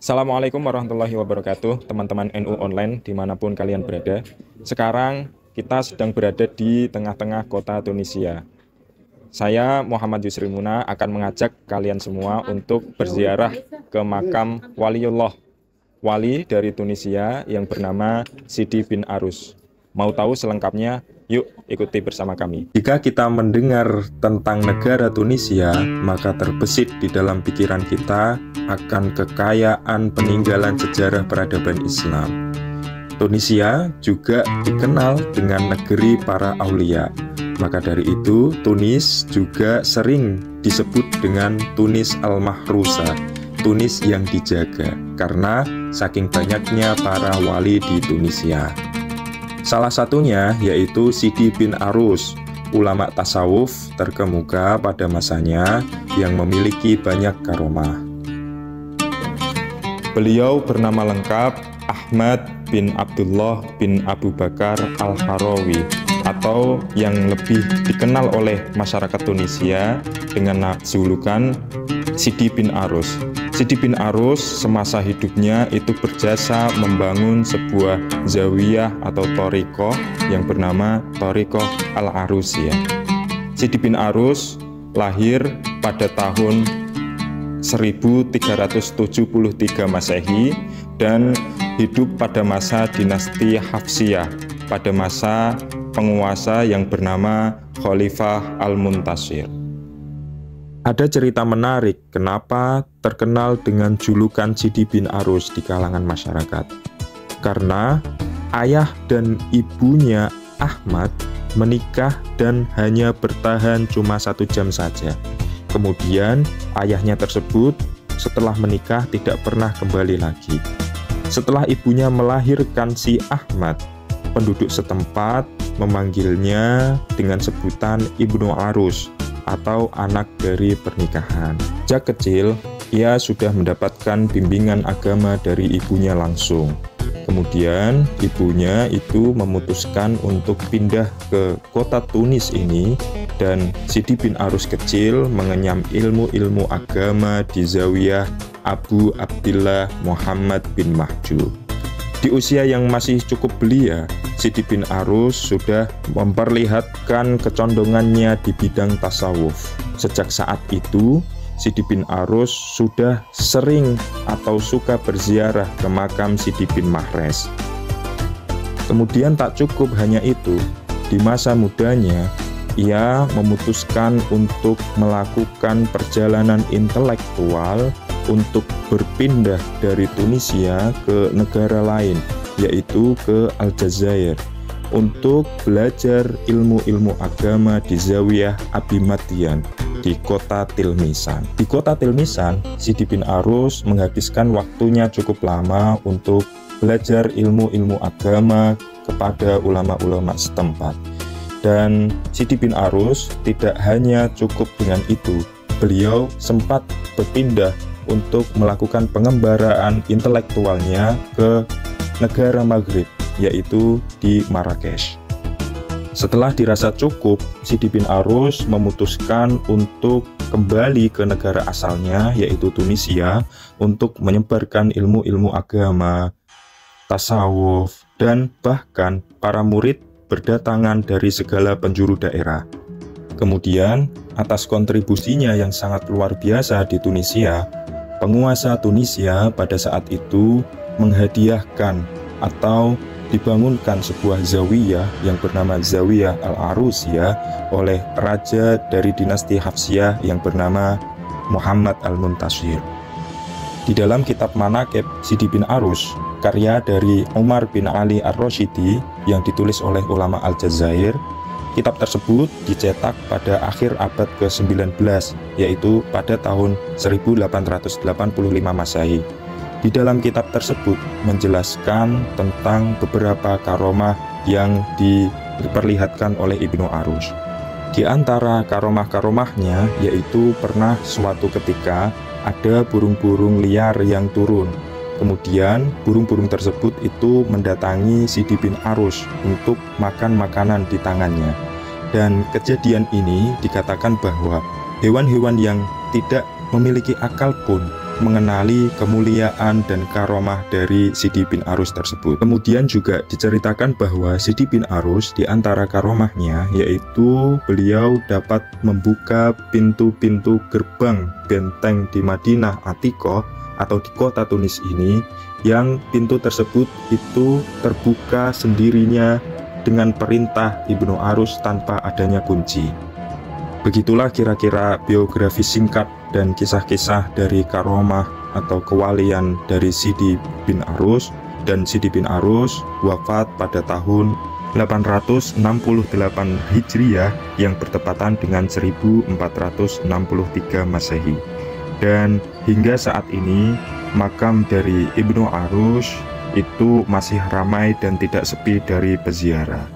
Assalamualaikum warahmatullahi wabarakatuh, teman-teman NU Online dimanapun kalian berada. Sekarang kita sedang berada di tengah-tengah kota Tunisia. Saya Muhammad Yusri Muna akan mengajak kalian semua untuk berziarah ke makam Waliullah, wali dari Tunisia yang bernama Sidi bin Arus. Mau tahu selengkapnya? Yuk ikuti bersama kami. Jika kita mendengar tentang negara Tunisia, maka terbesit di dalam pikiran kita akan kekayaan peninggalan sejarah peradaban Islam. Tunisia juga dikenal dengan negeri para aulia. Maka dari itu, Tunis juga sering disebut dengan Tunis al-Mahrusa, Tunis yang dijaga, karena saking banyaknya para wali di Tunisia. Salah satunya yaitu Sidi bin Arus, ulama tasawuf terkemuka pada masanya yang memiliki banyak karomah. Beliau bernama lengkap Ahmad bin Abdullah bin Abu Bakar al-Harawi, atau yang lebih dikenal oleh masyarakat Tunisia dengan julukan Sidi bin Arus. Sidi bin Arus semasa hidupnya itu berjasa membangun sebuah zawiyah atau thariqah yang bernama Thariqah Al-Arusiyah. Sidi bin Arus lahir pada tahun 1373 Masehi dan hidup pada masa dinasti Hafsiyah, pada masa penguasa yang bernama Khalifah Al-Muntasir. Ada cerita menarik kenapa terkenal dengan julukan Sidi bin Arus di kalangan masyarakat. Karena ayah dan ibunya Ahmad menikah dan hanya bertahan cuma 1 jam saja. Kemudian ayahnya tersebut setelah menikah tidak pernah kembali lagi. Setelah ibunya melahirkan si Ahmad, penduduk setempat memanggilnya dengan sebutan Ibnu Arus, atau anak dari pernikahan. Sejak kecil, ia sudah mendapatkan bimbingan agama dari ibunya langsung. Kemudian, ibunya itu memutuskan untuk pindah ke kota Tunis ini, dan Sidi bin Arus kecil mengenyam ilmu-ilmu agama di Zawiyah Abu Abdillah Muhammad bin Mahjub. Di usia yang masih cukup belia, Sidi bin Arus sudah memperlihatkan kecondongannya di bidang tasawuf. Sejak saat itu, Sidi bin Arus sudah sering atau suka berziarah ke makam Sidi bin Mahres. Kemudian tak cukup hanya itu, di masa mudanya, ia memutuskan untuk melakukan perjalanan intelektual untuk berpindah dari Tunisia ke negara lain, yaitu ke Aljazair, untuk belajar ilmu-ilmu agama di Zawiyah Abi Madian di kota Tilmisan. Di kota Tilmisan, Sidi bin Arus menghabiskan waktunya cukup lama untuk belajar ilmu-ilmu agama kepada ulama-ulama setempat. Dan Sidi bin Arus tidak hanya cukup dengan itu, beliau sempat berpindah untuk melakukan pengembaraan intelektualnya ke negara Maghrib, yaitu di Marrakesh. Setelah dirasa cukup, Sidi bin Arus memutuskan untuk kembali ke negara asalnya, yaitu Tunisia, untuk menyebarkan ilmu-ilmu agama, tasawuf, dan bahkan para murid berdatangan dari segala penjuru daerah. Kemudian, atas kontribusinya yang sangat luar biasa di Tunisia, penguasa Tunisia pada saat itu menghadiahkan atau dibangunkan sebuah zawiyah yang bernama Zawiyah Al-Arusiyah oleh raja dari dinasti Hafsiyah yang bernama Muhammad Al-Muntasir. Di dalam kitab Manaqib Sidi bin Arus, karya dari Umar bin Ali Ar-Rasyidi yang ditulis oleh ulama Aljazair, kitab tersebut dicetak pada akhir abad ke-19, yaitu pada tahun 1885 Masehi. Di dalam kitab tersebut menjelaskan tentang beberapa karomah yang diperlihatkan oleh Ibnu Arus. Di antara karomah-karomahnya yaitu pernah suatu ketika ada burung-burung liar yang turun. Kemudian burung-burung tersebut itu mendatangi Sidi bin Arus untuk makan makanan di tangannya. Dan kejadian ini dikatakan bahwa hewan-hewan yang tidak memiliki akal pun mengenali kemuliaan dan karomah dari Sidi bin Arus tersebut. Kemudian juga diceritakan bahwa Sidi bin Arus di antara karomahnya yaitu beliau dapat membuka pintu-pintu gerbang benteng di Madinah Atikoh atau di kota Tunis ini, yang pintu tersebut itu terbuka sendirinya dengan perintah Ibnu Arus tanpa adanya kunci. Begitulah kira-kira biografi singkat dan kisah-kisah dari karomah atau kewalian dari Sidi bin Arus. Dan Sidi bin Arus wafat pada tahun 868 Hijriah yang bertepatan dengan 1463 Masehi. Dan hingga saat ini makam dari Ibnu Arus itu masih ramai dan tidak sepi dari peziarah.